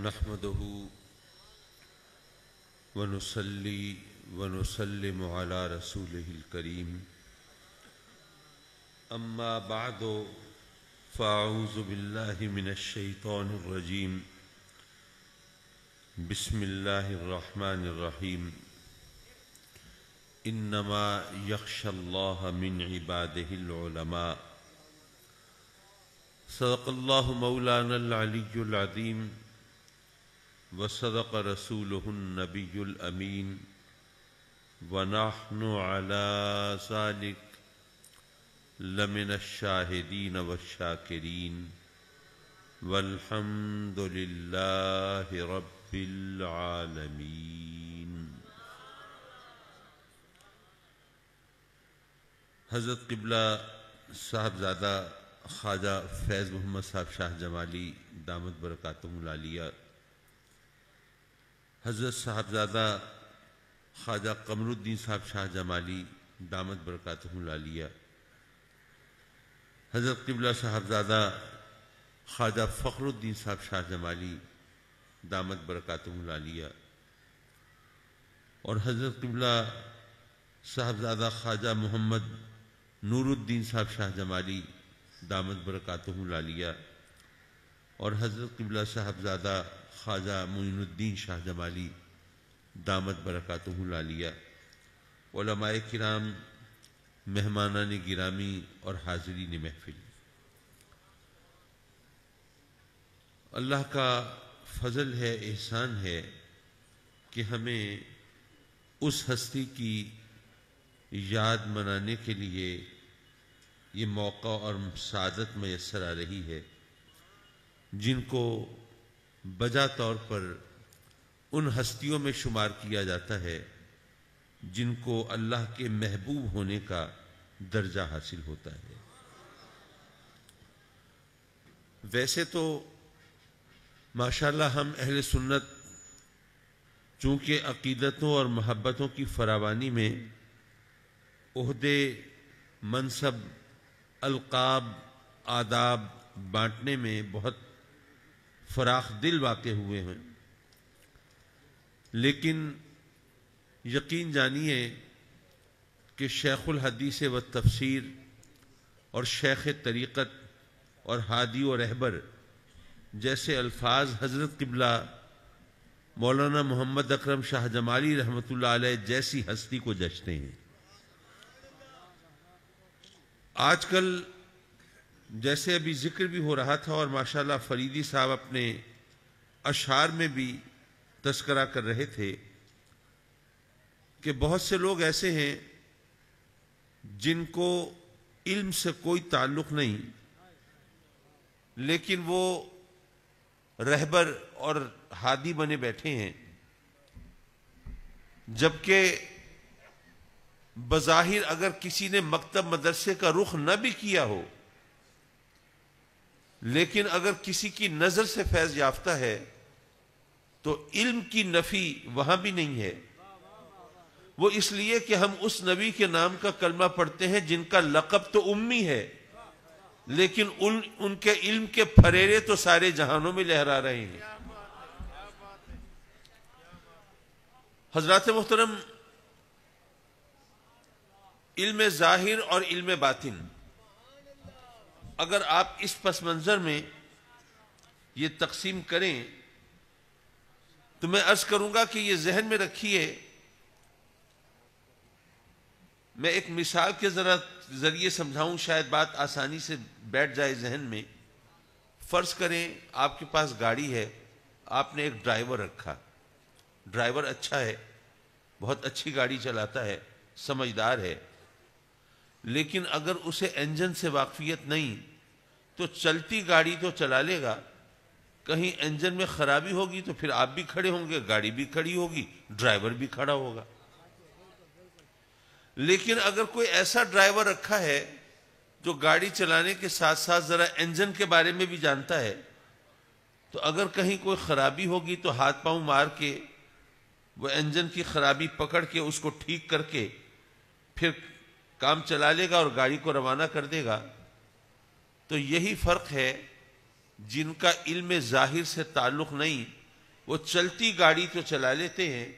نحمده ونصلي ونسلم على رسوله الكريم أما بعد فأعوذ بالله من الشيطان الرجيم بسم الله الرحمن الرحيم إنما يخشى الله من عباده العلماء صدق الله مولانا العلي العظيم وصدق رسوله النبي الأمين ونحن على ذلك لمن الشاهدين والشاكرين والحمد لله رب العالمين۔ حضرت قبلہ صاحبزادہ خواجہ فیض محمد صاحب شاہ جمالی دامت برکاتہم العالیہ، حضرت صاحبزادہ خواجہ قمر الدین صاحب شاہ جمالی دامت برکاتہم العالیہ، حضرت قبلہ صاحبزادہ خواجہ فخر الدین صاحب شاہ جمالی دامت برکاتہم العالیہ، اور حضرت قبلہ صاحبزادہ خواجہ محمد نور الدین صاحب شاہ جمالی دامت برکاتہم العالیہ، اور حضرت قبلہ صاحبزادہ خواجہ معین الدین شاہ جمالی دامت برکاتہم العالیہ، علماء کرام، مہمانان گرامی اور حاضرین محفل، اللہ کا فضل ہے، احسان ہے کہ ہمیں اس ہستی کی یاد منانے کے لیے یہ موقع اور سعادت میسر آ رہی ہے، جن کو بجا طور پر ان ہستیوں میں شمار کیا جاتا ہے جن کو اللہ کے محبوب ہونے کا درجہ حاصل ہوتا ہے۔ ویسے تو ماشاءاللہ ہم اہل سنت چونکہ عقیدتوں اور محبتوں کی فراوانی میں عہدے، منصب، القاب، آداب بانٹنے میں بہت فراخ دل واقع ہوئے ہیں، لیکن یقین جانیے کہ شیخ الحدیث و تفسیر اور شیخ طریقت اور ہادی و رہبر جیسے الفاظ حضرت قبلہ مولانا محمد اکرم شاہ جمالی رحمۃ اللہ علیہ جیسی ہستی کو جچتے ہیں۔ آج کل جیسے ابھی ذکر بھی ہو رہا تھا اور ماشاءاللہ فریدی صاحب اپنے اشعار میں بھی تذکرہ کر رہے تھے کہ بہت سے لوگ ایسے ہیں جن کو علم سے کوئی تعلق نہیں، لیکن وہ رہبر اور ہادی بنے بیٹھے ہیں، جبکہ بظاہر اگر کسی نے مکتب مدرسے کا رخ نہ بھی کیا ہو، لیکن اگر کسی کی نظر سے فیض یافتہ ہے تو علم کی نفی وہاں بھی نہیں ہے۔ وہ اس لیے کہ ہم اس نبی کے نام کا کلمہ پڑھتے ہیں جن کا لقب تو امی ہے، لیکن ان کے علم کے پھریرے تو سارے جہانوں میں لہرا رہے ہیں۔ حضرات محترم، علم ظاہر اور علم باطن اگر آپ اس پس منظر میں یہ تقسیم کریں تو میں عرض کروں گا کہ یہ ذہن میں رکھیے، میں ایک مثال کے ذریعے سمجھاؤں، شاید بات آسانی سے بیٹھ جائے ذہن میں۔ فرض کریں آپ کے پاس گاڑی ہے، آپ نے ایک ڈرائیور رکھا، ڈرائیور اچھا ہے، بہت اچھی گاڑی چلاتا ہے، سمجھدار ہے، لیکن اگر اسے انجن سے واقفیت نہیں تو چلتی گاڑی تو چلا لے گا، کہیں انجن میں خرابی ہوگی تو پھر آپ بھی کھڑے ہوں گے، گاڑی بھی کھڑی ہوگی، ڈرائیور بھی کھڑا ہوگا۔ لیکن اگر کوئی ایسا ڈرائیور رکھا ہے جو گاڑی چلانے کے ساتھ ساتھ ذرا انجن کے بارے میں بھی جانتا ہے، تو اگر کہیں کوئی خرابی ہوگی تو ہاتھ پاؤں مار کے وہ انجن کی خرابی پکڑ کے اس کو ٹھیک کر کے پھر کام چلا لے گا اور گاڑی کو روانہ کر دے گا۔ تو یہی فرق ہے، جن کا علم ظاہر سے تعلق نہیں وہ چلتی گاڑی تو چلا لیتے ہیں،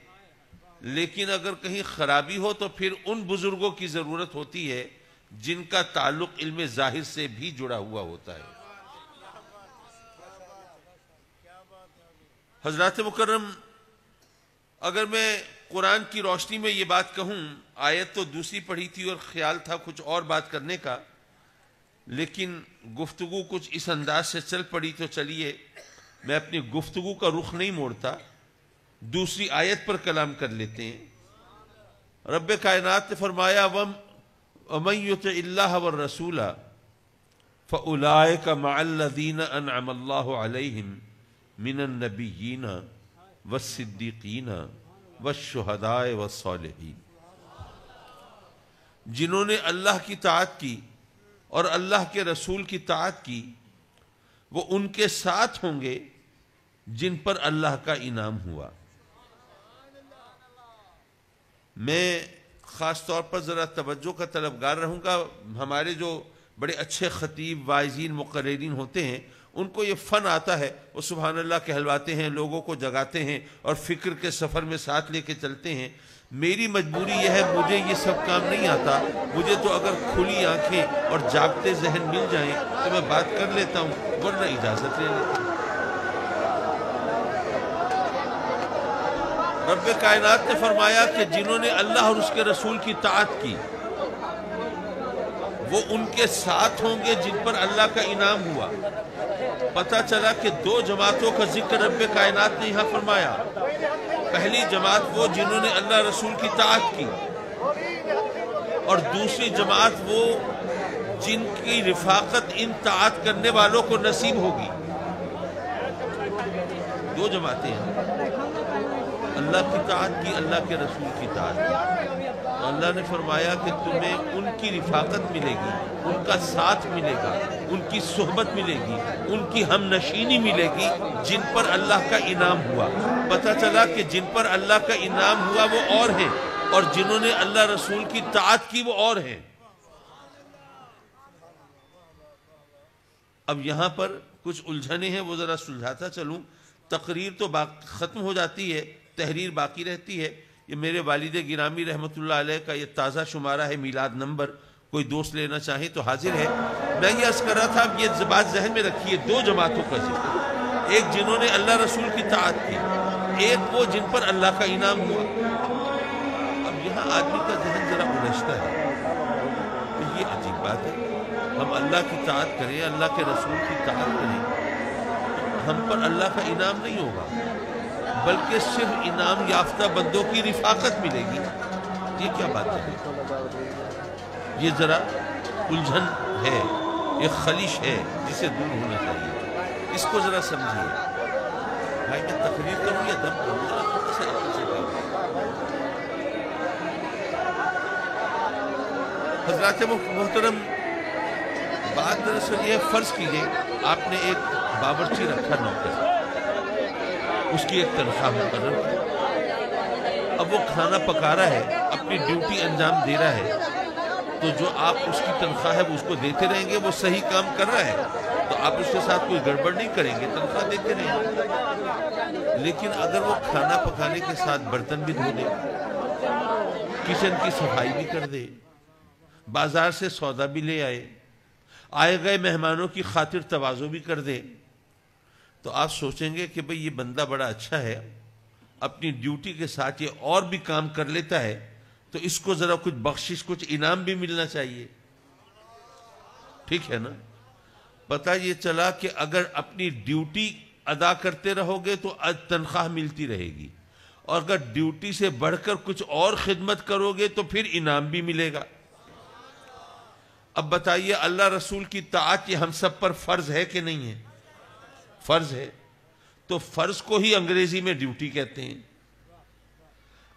لیکن اگر کہیں خرابی ہو تو پھر ان بزرگوں کی ضرورت ہوتی ہے جن کا تعلق علم ظاہر سے بھی جڑا ہوا ہوتا ہے۔ حضرات مکرم، اگر میں قرآن کی روشنی میں یہ بات کہوں، آیت تو دوسری پڑھی تھی اور خیال تھا کچھ اور بات کرنے کا، لیکن گفتگو کچھ اس انداز سے چل پڑی تو چلیے میں اپنی گفتگو کا رخ نہیں موڑتا، دوسری آیت پر کلام کر لیتے ہیں۔ رب کائنات نے فرمایا وَمَن يُطِعِ اللَّهَ وَالرَّسُولَ فَأُولَٰئِكَ مَعَ الَّذِينَ أَنْعَمَ اللَّهُ عَلَيْهِمْ مِنَ النَّبِيِّينَ وَالصِّدِّيقِينَ وَالشُّهَدَاءِ وَالصَّالِحِينَ، جنہوں نے اللہ کی طاعت کی اور اللہ کے رسول کی طاعت کی، وہ ان کے ساتھ ہوں گے جن پر اللہ کا انعام ہوا۔ میں خاص طور پر ذرا توجہ کا طلبگار رہوں گا۔ ہمارے جو بڑے اچھے خطیب، واعظین، مقررین ہوتے ہیں، ان کو یہ فن آتا ہے، وہ سبحان اللہ کہلواتے ہیں، لوگوں کو جگاتے ہیں اور فکر کے سفر میں ساتھ لے کے چلتے ہیں۔ میری مجبوری یہ ہے، مجھے یہ سب کام نہیں آتا۔ مجھے تو اگر کھلی آنکھیں اور جاگتے ذہن مل جائیں تو میں بات کر لیتا ہوں، ورنہ اجازت لے لیتا ہوں۔ رب کائنات نے فرمایا کہ جنہوں نے اللہ اور اس کے رسول کی طاعت کی وہ ان کے ساتھ ہوں گے جن پر اللہ کا انعام ہوا۔ پتہ چلا کہ دو جماعتوں کا ذکر رب کائنات نے یہاں فرمایا۔ پہلی جماعت وہ جنہوں نے اللہ رسول کی طاعت کی، اور دوسری جماعت وہ جن کی رفاقت ان طاعت کرنے والوں کو نصیب ہوگی۔ دو جماعتیں ہیں، اللہ کی طاعت کی، اللہ کے رسول کی طاعت کی۔ تو اللہ نے فرمایا کہ تمہیں ان کی رفاقت ملے گی، ان کا ساتھ ملے گا، ان کی صحبت ملے گی، ان کی ہم نشینی ملے گی جن پر اللہ کا انعام ہوا۔ پتہ چلا کہ جن پر اللہ کا انعام ہوا وہ اور ہیں، اور جنہوں نے اللہ رسول کی طاعت کی وہ اور ہیں۔ اب یہاں پر کچھ الجھنیں ہیں، وہ ذرا سلجھاتا چلوں۔ تقریر تو ختم ہو جاتی ہے، تحریر باقی رہتی ہے۔ یہ میرے والد گرامی رحمۃ اللہ علیہ کا یہ تازہ شمارہ ہے، میلاد نمبر، کوئی دوست لینا چاہیں تو حاضر ہے۔ میں یہ عرض کر رہا تھا، اب یہ بات ذہن میں رکھیے، دو جماعتوں کا ذکر، ایک جنہوں نے اللہ رسول کی طاعت کی، ایک وہ جن پر اللہ کا انعام ہوا۔ اب یہاں آدمی کا ذہن ذرا الجھتا ہے، تو یہ عجیب بات ہے، ہم اللہ کی طاعت کریں، اللہ کے رسول کی طاعت کریں، ہم پر اللہ کا انعام نہیں ہوگا، بلکہ صرف انعام یافتہ بندوں کی رفاقت ملے گی۔ یہ کیا بات ہے؟ یہ ذرا الجھن ہے، ایک خلیش ہے جسے دور ہونا چاہیے، اس کو ذرا سمجھیے۔ بھائی میں تقریر کروں یا دم کروں؟ ذرا خود سے عقل سے کام۔ حضرات محترم، بات دراصل یہ فرض کیجئے آپ نے ایک باورچی رکھا نوکر، اس کی ایک تنخواہ مقرر کی، اب وہ کھانا پکا رہا ہے، اپنی ڈیوٹی انجام دے رہا ہے، تو جو آپ اس کی تنخواہ ہے وہ اس کو دیتے رہیں گے، وہ صحیح کام کر رہا ہے تو آپ اس کے ساتھ کوئی گڑبڑ نہیں کریں گے، تنخواہ دیتے رہیں گے۔ لیکن اگر وہ کھانا پکانے کے ساتھ برتن بھی دھو دے، کچن کی صفائی بھی کر دے، بازار سے سودا بھی لے آئے گئے مہمانوں کی خاطر تواضع بھی کر دے، تو آپ سوچیں گے کہ بھئی یہ بندہ بڑا اچھا ہے، اپنی ڈیوٹی کے ساتھ یہ اور بھی کام کر لیتا ہے، تو اس کو ذرا کچھ بخشش، کچھ انعام بھی ملنا چاہیے، ٹھیک ہے نا؟ پتہ یہ چلا کہ اگر اپنی ڈیوٹی ادا کرتے رہو گے تو تنخواہ ملتی رہے گی، اور اگر ڈیوٹی سے بڑھ کر کچھ اور خدمت کرو گے تو پھر انعام بھی ملے گا۔ اب بتائیے، اللہ رسول کی طاعت یہ ہم سب پر فرض ہے کہ نہیں ہے؟ فرض ہے، تو فرض کو ہی انگریزی میں ڈیوٹی کہتے ہیں۔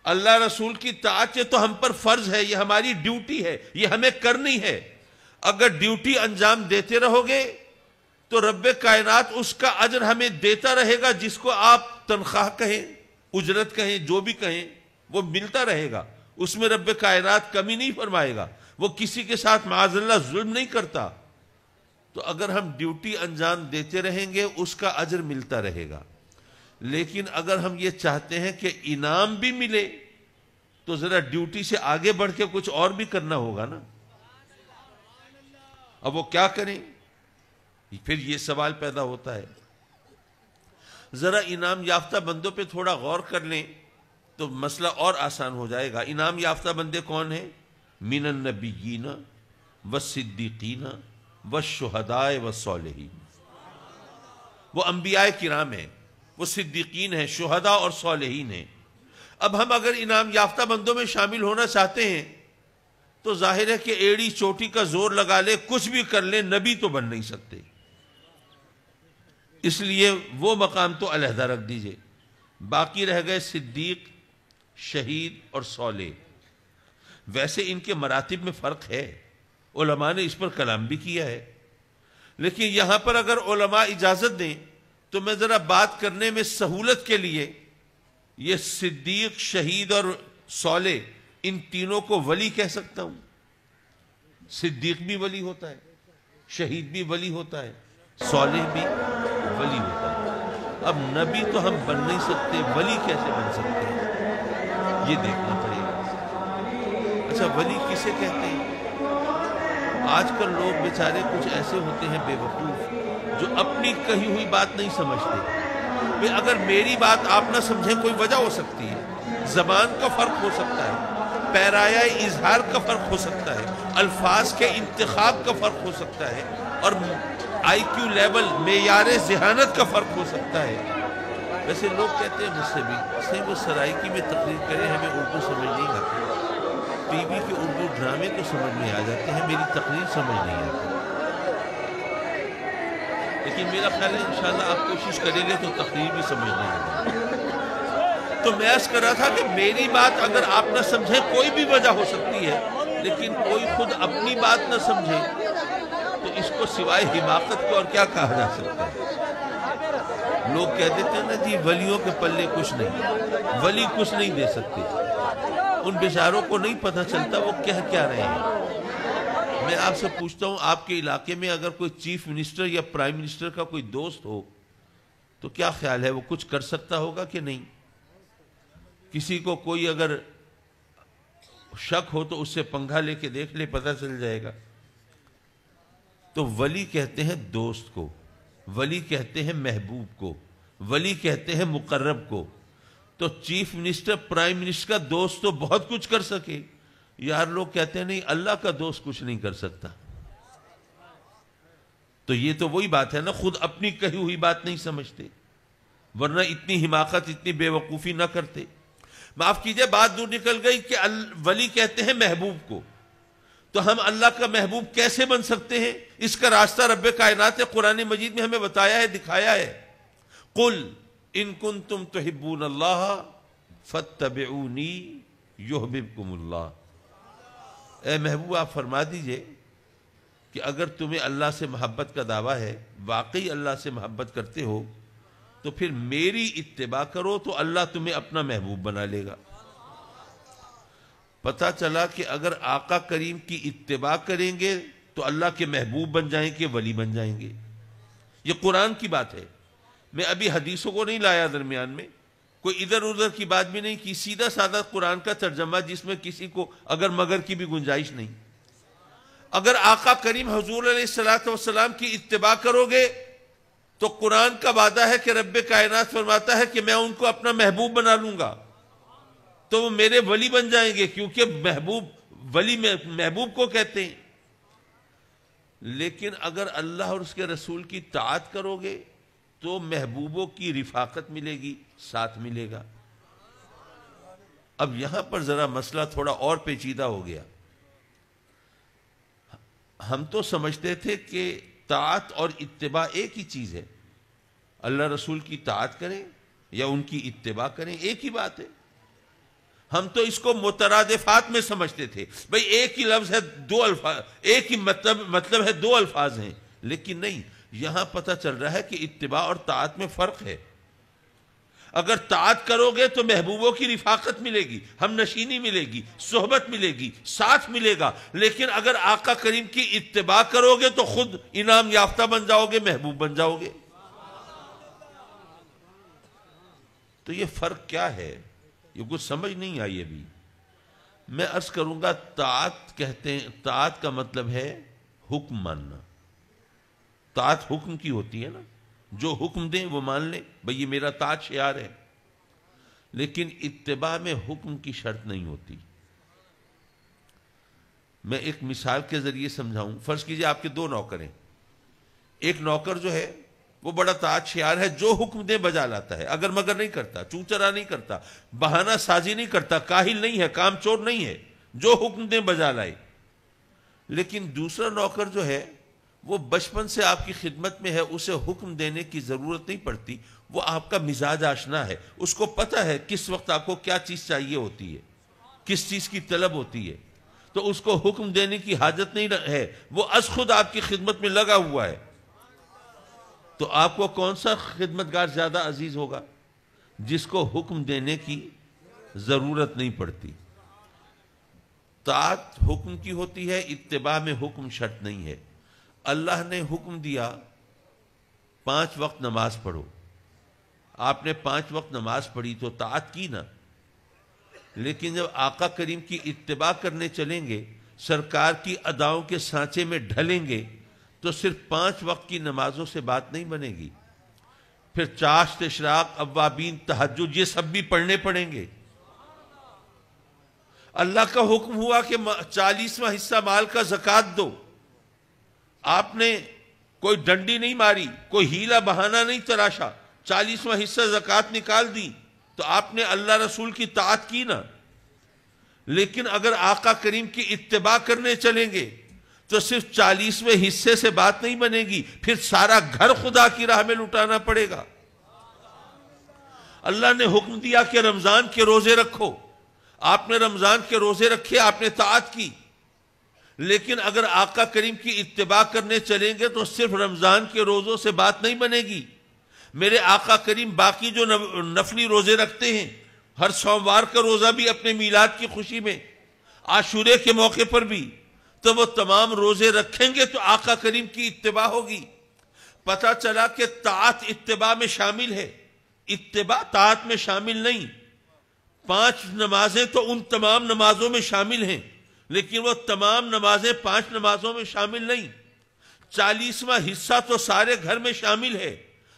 اللہ رسول کی طاعت یہ تو ہم پر فرض ہے، یہ ہماری ڈیوٹی ہے، یہ ہمیں کرنی ہے۔ اگر ڈیوٹی انجام دیتے رہو گے تو رب کائنات اس کا اجر ہمیں دیتا رہے گا، جس کو آپ تنخواہ کہیں، اجرت کہیں، جو بھی کہیں، وہ ملتا رہے گا، اس میں رب کائنات کمی نہیں فرمائے گا، وہ کسی کے ساتھ معاذ اللہ ظلم نہیں کرتا۔ تو اگر ہم ڈیوٹی انجام دیتے رہیں گے اس کا اجر ملتا رہے گا۔ لیکن اگر ہم یہ چاہتے ہیں کہ انعام بھی ملے تو ذرا ڈیوٹی سے آگے بڑھ کے کچھ اور بھی کرنا ہوگا نا. اب وہ کیا کریں؟ پھر یہ سوال پیدا ہوتا ہے. ذرا انعام یافتہ بندوں پہ تھوڑا غور کر لیں تو مسئلہ اور آسان ہو جائے گا. انعام یافتہ بندے کون ہیں؟ من النبیین والصدیقین والشہداء والصالحین. وہ انبیاء کرام ہیں، وہ صدیقین ہیں، شہداء اور صالحین ہیں. اب ہم اگر انعام یافتہ بندوں میں شامل ہونا چاہتے ہیں تو ظاہر ہے کہ ایڑی چوٹی کا زور لگا لے، کچھ بھی کر لیں، نبی تو بن نہیں سکتے. اس لیے وہ مقام تو علیحدہ رکھ دیجئے. باقی رہ گئے صدیق، شہید اور صالح. ویسے ان کے مراتب میں فرق ہے، علماء نے اس پر کلام بھی کیا ہے، لیکن یہاں پر اگر علماء اجازت دیں تو میں ذرا بات کرنے میں سہولت کے لیے یہ صدیق، شہید اور صالح ان تینوں کو ولی کہہ سکتا ہوں. صدیق بھی ولی ہوتا ہے، شہید بھی ولی ہوتا ہے، صالح بھی ولی ہوتا ہے. اب نبی تو ہم بن نہیں سکتے، ولی کیسے بن سکتے ہیں یہ دیکھنا پڑے گا. اچھا، ولی کسے کہتے ہیں؟ آج کل لوگ بیچارے کچھ ایسے ہوتے ہیں بے وقوف جو اپنی کہی ہوئی بات نہیں سمجھتے. اگر میری بات آپ نہ سمجھیں کوئی وجہ ہو سکتی ہے، زبان کا فرق ہو سکتا ہے، پیرایہ اظہار کا فرق ہو سکتا ہے، الفاظ کے انتخاب کا فرق ہو سکتا ہے، اور آئی کیو لیول، معیار ذہانت کا فرق ہو سکتا ہے. ویسے لوگ کہتے ہیں مجھ سے بھی، صحیح وہ سرائکی میں تقریر کریں، ہمیں اردو سمجھ نہیں آتی. ٹی وی کے اردو ڈرامے تو سمجھ میں آ جاتے ہیں، میری تقریر سمجھ نہیں آتی. لیکن میرا خیال ہے انشاءاللہ آپ کوشش کریں گے تو تقریر بھی سمجھ نہیں آتی. تو میں عرض کر رہا تھا کہ میری بات اگر آپ نہ سمجھیں، کوئی بھی وجہ ہو سکتی ہے، لیکن کوئی خود اپنی بات نہ سمجھے تو اس کو سوائے حماقت کو اور کیا کہا جا سکتا ہے. لوگ کہہ دیتے ہیں نا جی ولیوں کے پلے کچھ نہیں، ولی کچھ نہیں دے سکتے. ان بیچاروں کو نہیں پتہ چلتا وہ کہہ کیا رہے ہیں. میں آپ سے پوچھتا ہوں، آپ کے علاقے میں اگر کوئی چیف منسٹر یا پرائم منسٹر کا کوئی دوست ہو تو کیا خیال ہے وہ کچھ کر سکتا ہوگا کہ نہیں؟ کسی کو کوئی اگر شک ہو تو اس سے پنگھا لے کے دیکھ لے، پتہ چل جائے گا. تو ولی کہتے ہیں دوست کو، ولی کہتے ہیں محبوب کو، ولی کہتے ہیں مقرب کو. تو چیف منسٹر، پرائم منسٹر کا دوست تو بہت کچھ کر سکے. یار لوگ کہتے ہیں نہیں، اللہ کا دوست کچھ نہیں کر سکتا. تو یہ تو وہی بات ہے نا، خود اپنی کہی ہوئی بات نہیں سمجھتے، ورنہ اتنی حماقت، اتنی بے وقوفی نہ کرتے. معاف کیجئے، بات دور نکل گئی کہ ولی کہتے ہیں محبوب کو. تو ہم اللہ کا محبوب کیسے بن سکتے ہیں؟ اس کا راستہ رب کائنات نے قرآن مجید میں ہمیں بتایا ہے، دکھایا ہے. قل ان کنتم تحبون اللہ فاتبعونی یحببکم اللہ. اے محبوب آپ فرما دیجئے کہ اگر تمہیں اللہ سے محبت کا دعویٰ ہے، واقعی اللہ سے محبت کرتے ہو، تو پھر میری اتباع کرو تو اللہ تمہیں اپنا محبوب بنا لے گا. پتہ چلا کہ اگر آقا کریم کی اتباع کریں گے تو اللہ کے محبوب بن جائیں گے، ولی بن جائیں گے. یہ قرآن کی بات ہے. میں ابھی حدیثوں کو نہیں لایا درمیان میں، کوئی ادھر ادھر کی بات بھی نہیں کی، سیدھا سادہ قرآن کا ترجمہ جس میں کسی کو اگر مگر کی بھی گنجائش نہیں. اگر آقا کریم حضور علیہ السلام کی اتباع کرو گے تو قرآن کا وعدہ ہے کہ رب کائنات فرماتا ہے کہ میں ان کو اپنا محبوب بنا لوں گا، تو وہ میرے ولی بن جائیں گے، کیونکہ محبوب، ولی محبوب کو کہتے ہیں. لیکن اگر اللہ اور اس کے رسول کی طاعت کرو گے تو محبوبوں کی رفاقت ملے گی، ساتھ ملے گا. اب یہاں پر ذرا مسئلہ تھوڑا اور پیچیدہ ہو گیا. ہم تو سمجھتے تھے کہ طاعت اور اتباع ایک ہی چیز ہے، اللہ رسول کی طاعت کریں یا ان کی اتباع کریں، ایک ہی بات ہے. ہم تو اس کو مترادفات میں سمجھتے تھے، بھئی ایک ہی لفظ ہے، دو الفاظ، ایک ہی مطلب ہے، دو الفاظ ہیں. لیکن نہیں، یہاں پتہ چل رہا ہے کہ اتباع اور طاعت میں فرق ہے. اگر طاعت کرو گے تو محبوبوں کی رفاقت ملے گی، ہم نشینی ملے گی، صحبت ملے گی، ساتھ ملے گا. لیکن اگر آقا کریم کی اتباع کرو گے تو خود انعام یافتہ بن جاؤ گے، محبوب بن جاؤ گے. تو یہ فرق کیا ہے؟ یہ کچھ سمجھ نہیں آئی ابھی. میں عرض کروں گا طاعت کہتے ہیں، طاعت کا مطلب ہے حکم ماننا. طاعت حکم کی ہوتی ہے نا، جو حکم دیں وہ مان لیں، بھئی یہ میرا طاعت شعار ہے. لیکن اتباع میں حکم کی شرط نہیں ہوتی. میں ایک مثال کے ذریعے سمجھاؤں. فرض کیجئے آپ کے دو نوکر ہیں. ایک نوکر جو ہے وہ بڑا طاعت شعار ہے، جو حکم دے بجا لاتا ہے، اگر مگر نہیں کرتا، چوچرا نہیں کرتا، بہانہ سازی نہیں کرتا، کاہل نہیں ہے، کام چور نہیں ہے، جو حکم دے بجا لائے. لیکن دوسرا نوکر جو ہے وہ بچپن سے آپ کی خدمت میں ہے، اسے حکم دینے کی ضرورت نہیں پڑتی، وہ آپ کا مزاج آشنا ہے، اس کو پتہ ہے کس وقت آپ کو کیا چیز چاہیے ہوتی ہے، کس چیز کی طلب ہوتی ہے، تو اس کو حکم دینے کی حاجت نہیں ہے، وہ از خود آپ کی خدمت میں لگا ہوا ہے. تو آپ کو کون سا خدمتگار زیادہ عزیز ہوگا؟ جس کو حکم دینے کی ضرورت نہیں پڑتی. طاعت حکم کی ہوتی ہے، اتباع میں حکم شرط نہیں ہے. اللہ نے حکم دیا 5 وقت نماز پڑھو، آپ نے 5 وقت نماز پڑھی تو طاعت کی نا. لیکن جب آقا کریم کی اتباع کرنے چلیں گے، سرکار کی اداؤں کے سانچے میں ڈھلیں گے، تو صرف 5 وقت کی نمازوں سے بات نہیں بنے گی. پھر چاشت، اشراق، اوابین، تہجد، یہ سب بھی پڑھنے پڑیں گے. اللہ کا حکم ہوا کہ 40واں حصہ مال کا زکوٰۃ دو. آپ نے کوئی ڈنڈی نہیں ماری، کوئی ہیلا بہانہ نہیں تراشا، 40واں حصہ زکوٰۃ نکال دی، تو آپ نے اللہ رسول کی طاعت کی نا. لیکن اگر آقا کریم کی اتباع کرنے چلیں گے تو صرف 40ویں حصے سے بات نہیں بنے گی، پھر سارا گھر خدا کی راہ میں لٹانا پڑے گا. اللہ نے حکم دیا کہ رمضان کے روزے رکھو، آپ نے رمضان کے روزے رکھے، آپ نے طاعت کی. لیکن اگر آقا کریم کی اتباع کرنے چلیں گے تو صرف رمضان کے روزوں سے بات نہیں بنے گی. میرے آقا کریم باقی جو نفلی روزے رکھتے ہیں، ہر سوموار کا روزہ بھی اپنے میلاد کی خوشی میں، عاشورے کے موقع پر بھی، تو وہ تمام روزے رکھیں گے تو آقا کریم کی اتباع ہوگی. پتہ چلا کہ طاعت اتباع میں شامل ہے، اتباع طاعت میں شامل نہیں. 5 نمازیں تو ان تمام نمازوں میں شامل ہیں، لیکن وہ تمام نمازیں 5 نمازوں میں شامل نہیں. 40واں حصہ تو سارے گھر میں شامل ہے،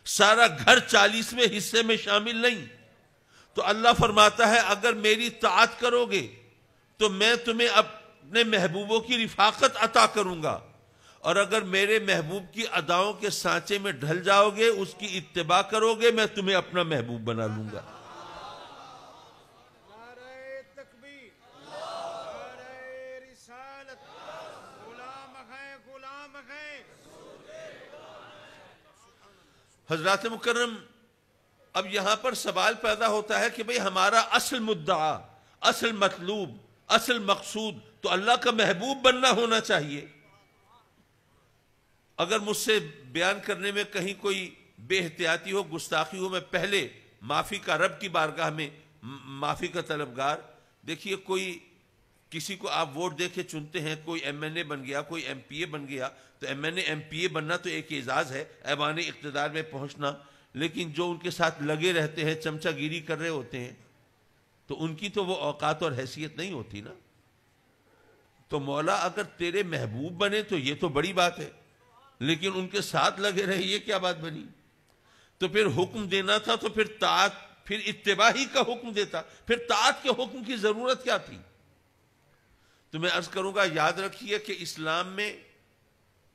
سارا گھر 40ویں حصے میں شامل نہیں. تو اللہ فرماتا ہے اگر میری طاعت کرو گے تو میں تمہیں اپنے محبوبوں کی رفاقت عطا کروں گا، اور اگر میرے محبوب کی اداؤں کے سانچے میں ڈھل جاؤ گے، اس کی اتباع کرو گے، میں تمہیں اپنا محبوب بنا لوں گا. حضرات مکرم، اب یہاں پر سوال پیدا ہوتا ہے کہ بھئی ہمارا اصل مدعا، اصل مطلوب، اصل مقصود تو اللہ کا محبوب بننا ہونا چاہیے. اگر مجھ سے بیان کرنے میں کہیں کوئی بے احتیاطی ہو، گستاخی ہو، میں پہلے معافی کا رب کی بارگاہ میں معافی کا طلبگار. دیکھیے کوئی کسی کو آپ ووٹ دے کے چنتے ہیں، کوئی ایم این اے بن گیا، کوئی ایم پی اے بن گیا، تو M N A M P A بننا تو ایک اعزاز ہے، ایوان اقتدار میں پہنچنا. لیکن جو ان کے ساتھ لگے رہتے ہیں، چمچہ گیری کر رہے ہوتے ہیں، تو ان کی تو وہ اوقات اور حیثیت نہیں ہوتی نا. تو مولا اگر تیرے محبوب بنے تو یہ تو بڑی بات ہے، لیکن ان کے ساتھ لگے رہے، یہ کیا بات بنی؟ تو پھر حکم دینا تھا تو پھر طاعت، پھر اتباع ہی کا حکم دیتا، پھر طاعت کے حکم کی ضرورت کیا تھی؟ تو میں عرض کروں گا یاد رکھیے کہ اسلام میں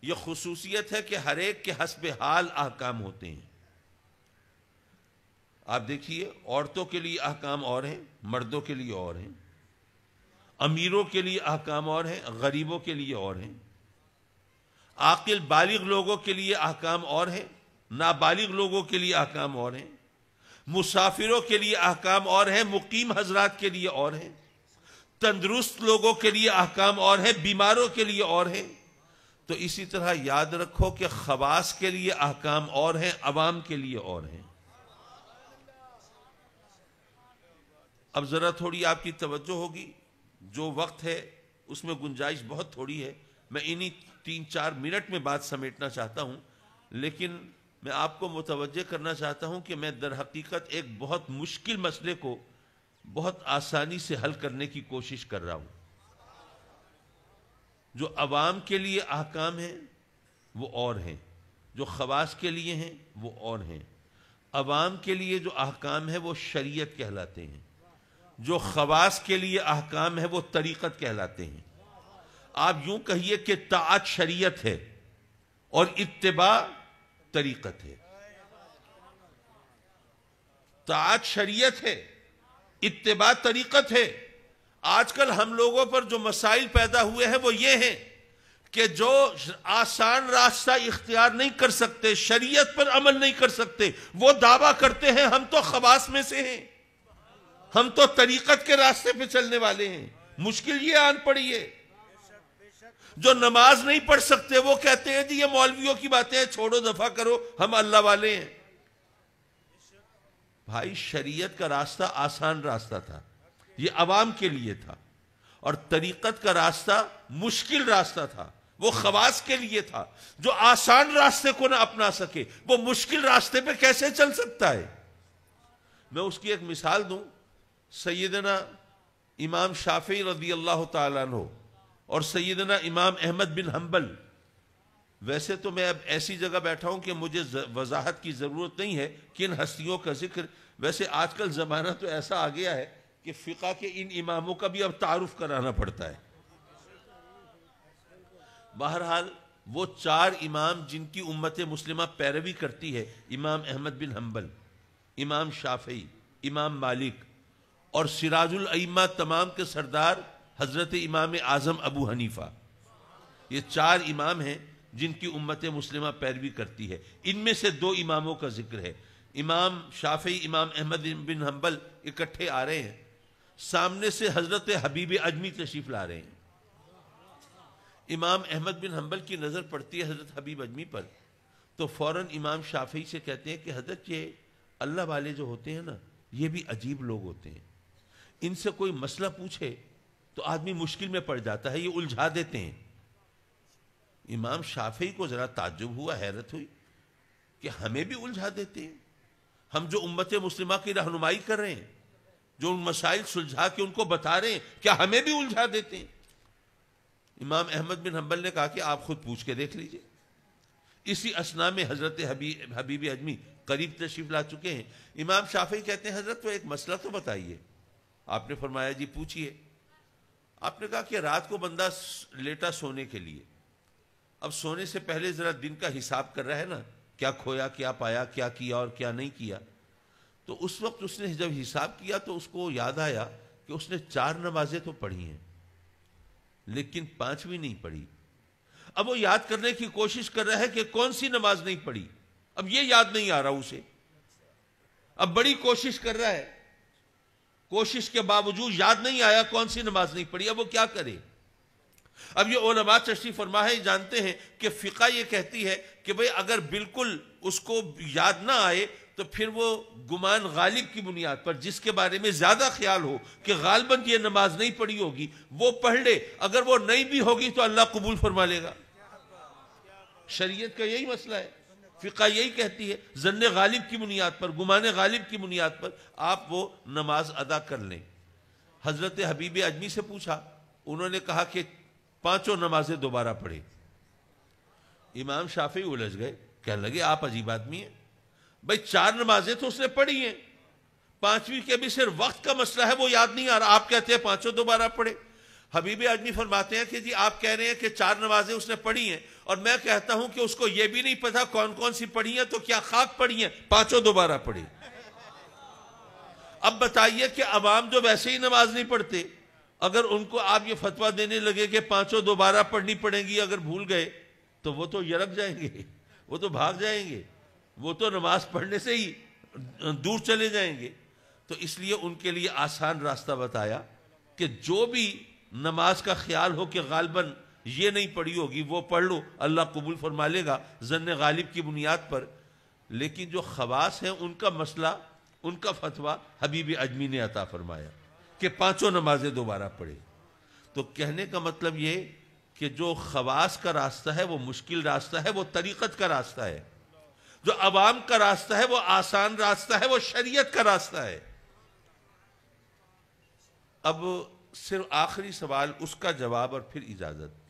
یہ خصوصیت ہے کہ ہر ایک کے حسب حال احکام ہوتے ہیں. آپ دیکھیے عورتوں کے لیے احکام اور ہیں، مردوں کے لیے اور ہیں، امیروں کے لیے احکام اور ہیں، غریبوں کے لیے اور ہیں، عاقل بالغ لوگوں کے لیے احکام اور ہیں، نابالغ لوگوں کے لیے احکام اور ہیں، مسافروں کے لیے احکام اور ہیں، مقیم حضرات کے لیے اور ہیں، تندرست لوگوں کے لیے احکام اور ہیں، بیماروں کے لیے اور ہیں. تو اسی طرح یاد رکھو کہ خواص کے لیے احکام اور ہیں، عوام کے لیے اور ہیں. اب ذرا تھوڑی آپ کی توجہ ہوگی، جو وقت ہے اس میں گنجائش بہت تھوڑی ہے، میں انہی 3-4 منٹ میں بات سمیٹنا چاہتا ہوں. لیکن میں آپ کو متوجہ کرنا چاہتا ہوں کہ میں در حقیقت ایک بہت مشکل مسئلے کو بہت آسانی سے حل کرنے کی کوشش کر رہا ہوں. جو عوام کے لیے احکام ہیں وہ اور ہیں، جو خواص کے لیے ہیں وہ اور ہیں. عوام کے لیے جو احکام ہے وہ شریعت کہلاتے ہیں، جو خواص کے لیے احکام ہے وہ طریقت کہلاتے ہیں. آپ یوں کہیے کہ طاعت شریعت ہے اور اتباع طریقت ہے. طاعت شریعت ہے، اتباع طریقت ہے. آج کل ہم لوگوں پر جو مسائل پیدا ہوئے ہیں وہ یہ ہیں کہ جو آسان راستہ اختیار نہیں کر سکتے، شریعت پر عمل نہیں کر سکتے، وہ دعویٰ کرتے ہیں ہم تو خواص میں سے ہیں، ہم تو طریقت کے راستے پہ چلنے والے ہیں. مشکل یہ آن پڑی ہے. جو نماز نہیں پڑھ سکتے وہ کہتے ہیں جی یہ مولویوں کی باتیں ہیں، چھوڑو دفع کرو، ہم اللہ والے ہیں. بھائی شریعت کا راستہ آسان راستہ تھا، یہ عوام کے لیے تھا، اور طریقت کا راستہ مشکل راستہ تھا، وہ خواص کے لیے تھا. جو آسان راستے کو نہ اپنا سکے وہ مشکل راستے پہ کیسے چل سکتا ہے؟ میں اس کی ایک مثال دوں. سیدنا امام شافعی رضی اللہ تعالیٰ عنہ اور سیدنا امام احمد بن حنبل، ویسے تو میں اب ایسی جگہ بیٹھا ہوں کہ مجھے وضاحت کی ضرورت نہیں ہے کہ ان ہستیوں کا ذکر، ویسے آج کل زمانہ تو ایسا آ گیا ہے کہ فقہ کے ان اماموں کا بھی اب تعارف کرانا پڑتا ہے. بہرحال وہ چار امام جن کی امت مسلمہ پیروی کرتی ہے، امام احمد بن حنبل، امام شافعی، امام مالک اور سراج الائمہ تمام کے سردار حضرت امام اعظم ابو حنیفہ، یہ چار امام ہیں جن کی امت مسلمہ پیروی کرتی ہے. ان میں سے دو اماموں کا ذکر ہے. امام شافعی، امام احمد بن حنبل اکٹھے آ رہے ہیں، سامنے سے حضرت حبیب اجمی تشریف لا رہے ہیں. امام احمد بن حنبل کی نظر پڑتی ہے حضرت حبیب اجمی پر، تو فوراً امام شافعی سے کہتے ہیں کہ حضرت یہ اللہ والے جو ہوتے ہیں نا یہ بھی عجیب لوگ ہوتے ہیں، ان سے کوئی مسئلہ پوچھے تو آدمی مشکل میں پڑ جاتا ہے، یہ الجھا دیتے ہیں. امام شافعی کو ذرا تعجب ہوا، حیرت ہوئی کہ ہمیں بھی الجھا دیتے ہیں، ہم جو امت مسلمہ کی رہنمائی کر رہے ہیں، جو ان مسائل سلجھا کے ان کو بتا رہے ہیں، کیا ہمیں بھی الجھا دیتے ہیں؟ امام احمد بن حنبل نے کہا کہ آپ خود پوچھ کے دیکھ لیجئے. اسی اثناء میں حضرت حبیب اجمی قریب تشریف لا چکے ہیں. امام شافعی کہتے ہیں حضرت وہ ایک مسئلہ تو بتائیے. آپ نے فرمایا جی پوچھئے. آپ نے کہا کہ رات کو بندہ لیٹا سونے کے لیے، اب سونے سے پہلے ذرا دن کا حساب کر رہا ہے نا، کیا کھویا، کیا پایا، کیا کیا اور کیا نہیں کیا. تو اس وقت اس نے جب حساب کیا تو اس کو یاد آیا کہ اس نے 4 نمازیں تو پڑھی ہیں لیکن 5ویں نہیں پڑھی. اب وہ یاد کرنے کی کوشش کر رہا ہے کہ کون سی نماز نہیں پڑھی، اب یہ یاد نہیں آ رہا اسے. اب بڑی کوشش کر رہا ہے، کوشش کے باوجود یاد نہیں آیا کون سی نماز نہیں پڑھی. اب وہ کیا کرے؟ اب یہ علماء تشریف فرما ہے جانتے ہیں کہ فقہ یہ کہتی ہے کہ بھئی اگر بالکل اس کو یاد نہ آئے تو پھر وہ گمان غالب کی بنیاد پر، جس کے بارے میں زیادہ خیال ہو کہ غالباً یہ نماز نہیں پڑھی ہوگی، وہ پڑھ لے. اگر وہ نہیں بھی ہوگی تو اللہ قبول فرما لے گا. شریعت کا یہی مسئلہ ہے، فقہ یہی کہتی ہے ظن غالب کی بنیاد پر، گمان غالب کی بنیاد پر آپ وہ نماز ادا کر لیں. حضرت حبیب اجمی سے پوچھا، انہوں نے کہا کہ 5 نمازیں دوبارہ پڑھے. امام شافعی الجھ گئے، کہنے لگے آپ عجیب آدمی ہیں، بھائی 4 نمازیں تو اس نے پڑھی ہیں، 5ویں کے بھی صرف وقت کا مسئلہ ہے وہ یاد نہیں آ رہا، آپ کہتے ہیں 5 دوبارہ پڑھے. حبیب اجمی فرماتے ہیں کہ جی آپ کہہ رہے ہیں کہ 4 نمازیں اس نے پڑھی ہیں، اور میں کہتا ہوں کہ اس کو یہ بھی نہیں پتا کون کون سی پڑھی ہیں، تو کیا خاک پڑھی ہیں؟ 5 دوبارہ پڑھی. اب بتائیے کہ عوام جو ویسے ہی نماز نہیں پڑھتے، اگر ان کو آپ یہ فتویٰ دینے لگے کہ 5 دوبارہ پڑھنی پڑیں گی، اگر بھول گئے تو وہ تو یرک جائیں گے، وہ تو بھاگ جائیں گے، وہ تو نماز پڑھنے سے ہی دور چلے جائیں گے. تو اس لیے ان کے لیے آسان راستہ بتایا کہ جو بھی نماز کا خیال ہو کہ غالباً یہ نہیں پڑھی ہوگی وہ پڑھ لو، اللہ قبول فرما لے گا ظن غالب کی بنیاد پر. لیکن جو خواص ہیں ان کا مسئلہ، ان کا فتویٰ حبیب اجمی نے عطا فرمایا کہ 5 نمازیں دوبارہ پڑھے. تو کہنے کا مطلب یہ کہ جو خواص کا راستہ ہے وہ مشکل راستہ ہے، وہ طریقت کا راستہ ہے. جو عوام کا راستہ ہے وہ آسان راستہ ہے، وہ شریعت کا راستہ ہے۔ اب صرف آخری سوال، اس کا جواب اور پھر اجازت۔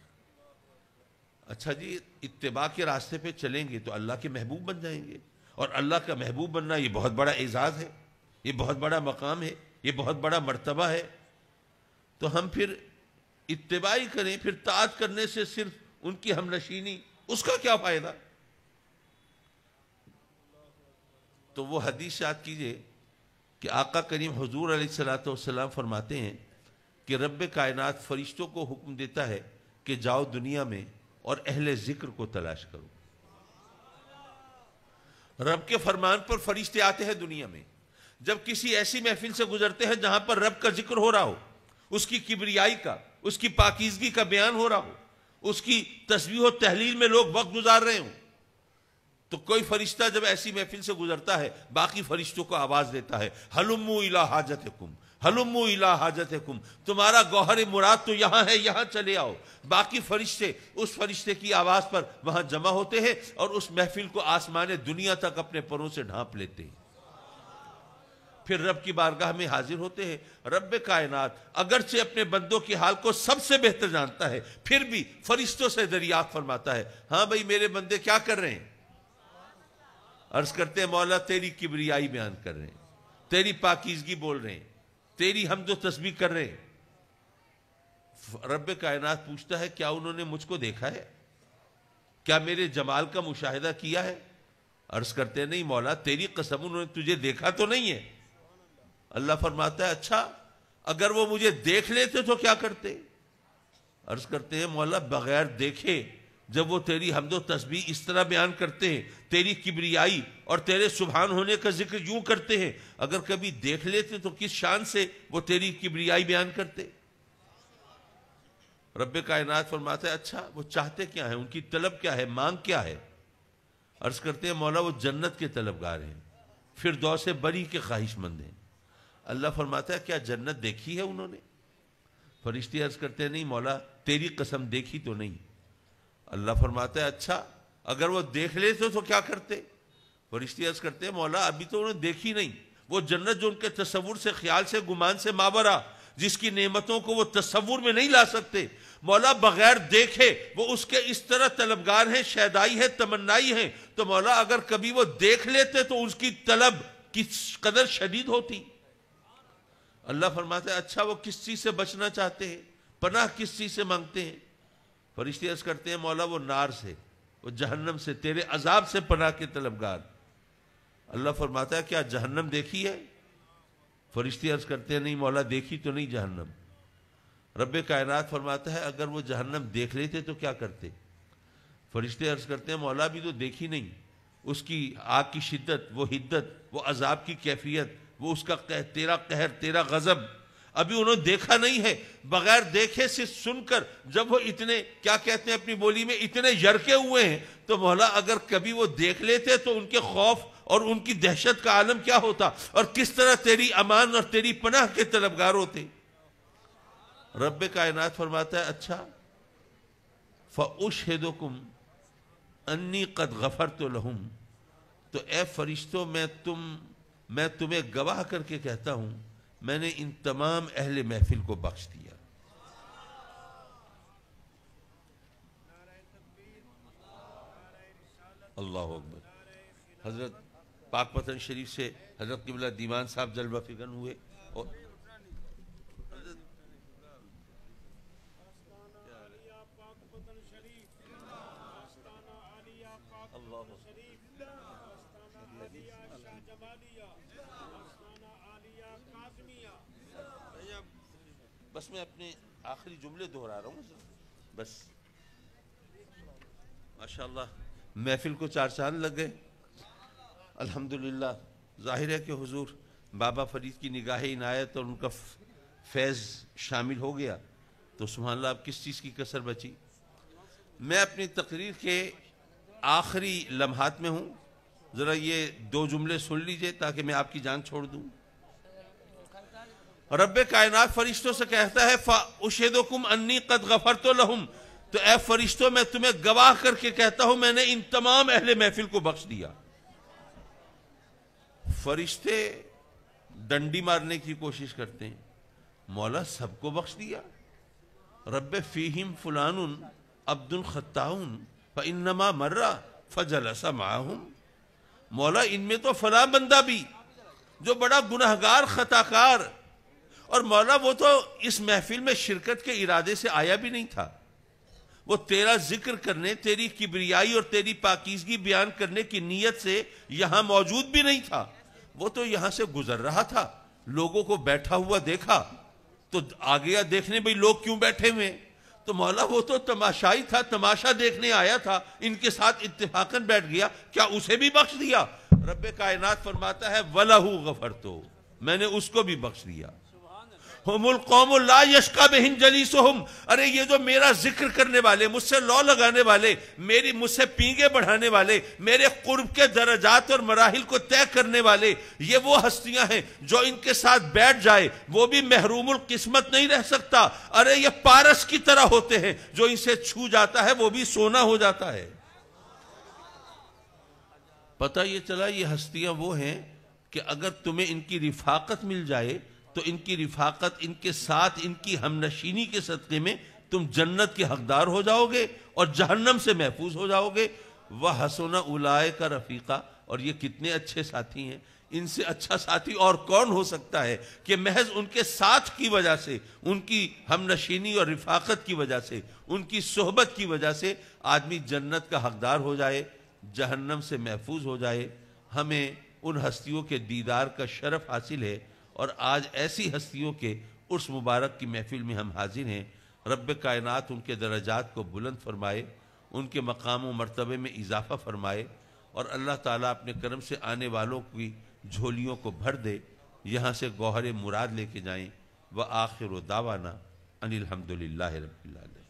اچھا جی، اتباع کے راستے پہ چلیں گے تو اللہ کے محبوب بن جائیں گے، اور اللہ کا محبوب بننا یہ بہت بڑا اعزاز ہے، یہ بہت بڑا مقام ہے، یہ بہت بڑا مرتبہ ہے۔ تو ہم پھر اتباع ہی کریں، پھر طاعت کرنے سے صرف ان کی ہم نشینی، اس کا کیا فائدہ؟ تو وہ حدیث یاد کیجئے کہ آقا کریم حضور علیہ الصلوۃ والسلام فرماتے ہیں کہ رب کائنات فرشتوں کو حکم دیتا ہے کہ جاؤ دنیا میں اور اہل ذکر کو تلاش کرو۔ رب کے فرمان پر فرشتے آتے ہیں دنیا میں، جب کسی ایسی محفل سے گزرتے ہیں جہاں پر رب کا ذکر ہو رہا ہو، اس کی کبریائی کا، اس کی پاکیزگی کا بیان ہو رہا ہو، اس کی تسبیح و تحلیل میں لوگ وقت گزار رہے ہوں، تو کوئی فرشتہ جب ایسی محفل سے گزرتا ہے باقی فرشتوں کو آواز دیتا ہے، ہلموا الی حاجتکم، ہلموا الی حاجتکم، تمہارا گوہر مراد تو یہاں ہے، یہاں چلے آؤ۔ باقی فرشتے اس فرشتے کی آواز پر وہاں جمع ہوتے ہیں اور اس محفل کو آسمان دنیا تک اپنے پروں سے ڈھانپ لیتے ہیں، پھر رب کی بارگاہ میں حاضر ہوتے ہیں۔ رب کائنات اگرچہ اپنے بندوں کی حال کو سب سے بہتر جانتا ہے، پھر بھی فرشتوں سے دریافت فرماتا ہے، ہاں بھئی میرے بندے کیا کر رہے ہیں؟ عرض کرتے ہیں مولا تیری کبریائی بیان کر رہے ہیں، تیری پاکیزگی بول رہے ہیں، تیری حمد و تسبیح کر رہے ہیں۔ رب کائنات پوچھتا ہے کیا انہوں نے مجھ کو دیکھا ہے؟ کیا میرے جمال کا مشاہدہ کیا ہے؟ عرض کرتے ہیں نہیں مولا تیری قسم انہوں نے تجھے دیکھا تو نہیں ہے۔ اللہ فرماتا ہے اچھا اگر وہ مجھے دیکھ لیتے تو کیا کرتے؟ عرض کرتے ہیں مولا بغیر دیکھے جب وہ تیری حمد و تسبیح اس طرح بیان کرتے ہیں، تیری کبریائی اور تیرے سبحان ہونے کا ذکر یوں کرتے ہیں، اگر کبھی دیکھ لیتے تو کس شان سے وہ تیری کبریائی بیان کرتے؟ رب کائنات فرماتا ہے اچھا وہ چاہتے کیا ہیں، ان کی طلب کیا ہے، مانگ کیا ہے؟ عرض کرتے ہیں مولا وہ جنت کے طلبگار ہیں، فردوس بری کے خواہش مند ہیں۔ اللہ فرماتا ہے کیا جنت دیکھی ہے انہوں نے؟ فرشتے عرض کرتے ہیں نہیں مولا تیری قسم دیکھی تو نہیں۔ اللہ فرماتا ہے اچھا اگر وہ دیکھ لیتے تو کیا کرتے؟ فرشتے عرض کرتے ہیں مولا ابھی تو انہوں نے دیکھی نہیں، وہ جنت جو ان کے تصور سے، خیال سے، گمان سے ماورا، جس کی نعمتوں کو وہ تصور میں نہیں لا سکتے، مولا بغیر دیکھے وہ اس کے اس طرح طلبگار ہیں، شیدائی ہے، تمنائی ہیں، تو مولا اگر کبھی وہ دیکھ لیتے تو اس کی طلب کس قدر شدید ہوتی۔ اللہ فرماتا ہے اچھا وہ کس چیز سے بچنا چاہتے ہیں، پناہ کس چیز سے مانگتے ہیں؟ فرشتے عرض کرتے ہیں مولا وہ نار سے، وہ جہنم سے، تیرے عذاب سے پناہ کے طلبگار۔ اللہ فرماتا ہے کیا جہنم دیکھی ہے؟ فرشتے عرض کرتے ہیں نہیں مولا دیکھی تو نہیں جہنم۔ رب کائنات فرماتا ہے اگر وہ جہنم دیکھ لیتے تو کیا کرتے؟ فرشتے عرض کرتے ہیں مولا بھی تو دیکھی نہیں، اس کی آگ کی شدت، وہ حدت، وہ عذاب کی کیفیت، وہ اس کا تیرا قہر، تیرا غضب ابھی انہوں نے دیکھا نہیں ہے۔ بغیر دیکھے سے سن کر جب وہ اتنے کیا کہتے ہیں اپنی بولی میں اتنے یرکے ہوئے ہیں، تو مولا اگر کبھی وہ دیکھ لیتے تو ان کے خوف اور ان کی دہشت کا عالم کیا ہوتا، اور کس طرح تیری امان اور تیری پناہ کے طلبگار ہوتے۔ رب کائنات فرماتا ہے اچھا فَأُشْهِدُكُمْ أَنِّي قَدْ غَفَرْتُ لَهُمْ، تو اے فرشتوں میں تمہیں گواہ کر کے کہتا ہوں میں نے ان تمام اہل محفل کو بخش دیا۔ اللہ اکبر۔ حضرت پاک پتن شریف سے حضرت قبلہ دیوان صاحب جلوہ فگن ہوئے اور بس میں اپنے آخری جملے دہرا رہا ہوں بس۔ ماشاءاللہ محفل کو چار چاند لگ گئے الحمدللہ۔ ظاہر ہے کہ حضور بابا فرید کی نگاہ عنایت اور ان کا فیض شامل ہو گیا تو سبحان اللہ اب کس چیز کی کسر بچی۔ میں اپنی تقریر کے آخری لمحات میں ہوں، ذرا یہ دو جملے سن لیجئے تاکہ میں آپ کی جان چھوڑ دوں۔ رب کائنات فرشتوں سے کہتا ہے فَأُشْهِدُكُمْ أَنِّي قَدْ غَفَرْتُ لَهُمْ، تو اے فرشتوں میں تمہیں گواہ کر کے کہتا ہوں میں نے ان تمام اہل محفل کو بخش دیا۔ فرشتے ڈنڈی مارنے کی کوشش کرتے ہیں، مولا سب کو بخش دیا. رب فیہم فلان عبد خطاؤن فانما مر فجلس معہم. مولا ان میں تو فلاں بندہ بھی جو بڑا گناہگار خطاکار، اور مولا وہ تو اس محفل میں شرکت کے ارادے سے آیا بھی نہیں تھا، وہ تیرا ذکر کرنے، تیری کبریائی اور تیری پاکیزگی بیان کرنے کی نیت سے یہاں موجود بھی نہیں تھا. وہ تو یہاں سے گزر رہا تھا، لوگوں کو بیٹھا ہوا دیکھا تو آ گیا دیکھنے بھئی لوگ کیوں بیٹھے ہوئے. تو مولا وہ تو تماشائی تھا، تماشا دیکھنے آیا تھا، ان کے ساتھ اتفاقاً بیٹھ گیا، کیا اسے بھی بخش دیا؟ رب کائنات فرماتا ہے وَلَهُ غَفَرْتُ، میں نے اس کو بھی بخش دیا. ہم القوم لا یشقی بہم جلیسہم. ارے یہ جو میرا ذکر کرنے والے، مجھ سے لو لگانے والے، مجھ سے پینگے بڑھانے والے، میرے قرب کے درجات اور مراحل کو طے کرنے والے، یہ وہ ہستیاں ہیں جو ان کے ساتھ بیٹھ جائے وہ بھی محروم القسمت نہیں رہ سکتا. ارے یہ پارس کی طرح ہوتے ہیں، جو ان سے چھو جاتا ہے وہ بھی سونا ہو جاتا ہے. پتہ یہ چلا یہ ہستیاں وہ ہیں کہ اگر تمہیں ان کی رفاقت مل جائے تو ان کی رفاقت، ان کے ساتھ ان کی ہمنشینی کے صدقے میں تم جنت کے حقدار ہو جاؤ گے اور جہنم سے محفوظ ہو جاؤ گے. وَحَسُنَ أُولَٰئِكَ رَفِيقًا. اور یہ کتنے اچھے ساتھی ہیں، ان سے اچھا ساتھی اور کون ہو سکتا ہے کہ محض ان کے ساتھ کی وجہ سے، ان کی ہمنشینی اور رفاقت کی وجہ سے، ان کی صحبت کی وجہ سے آدمی جنت کا حقدار ہو جائے، جہنم سے محفوظ ہو جائے. ہمیں ان ہستیوں کے دیدار کا شرف حاصل ہے، اور آج ایسی ہستیوں کے عرس مبارک کی محفل میں ہم حاضر ہیں. رب کائنات ان کے درجات کو بلند فرمائے، ان کے مقام و مرتبے میں اضافہ فرمائے، اور اللہ تعالیٰ اپنے کرم سے آنے والوں کی جھولیوں کو بھر دے، یہاں سے گوہر مراد لے کے جائیں. وآخر دعوانا ان الحمد للہ رب العالمین.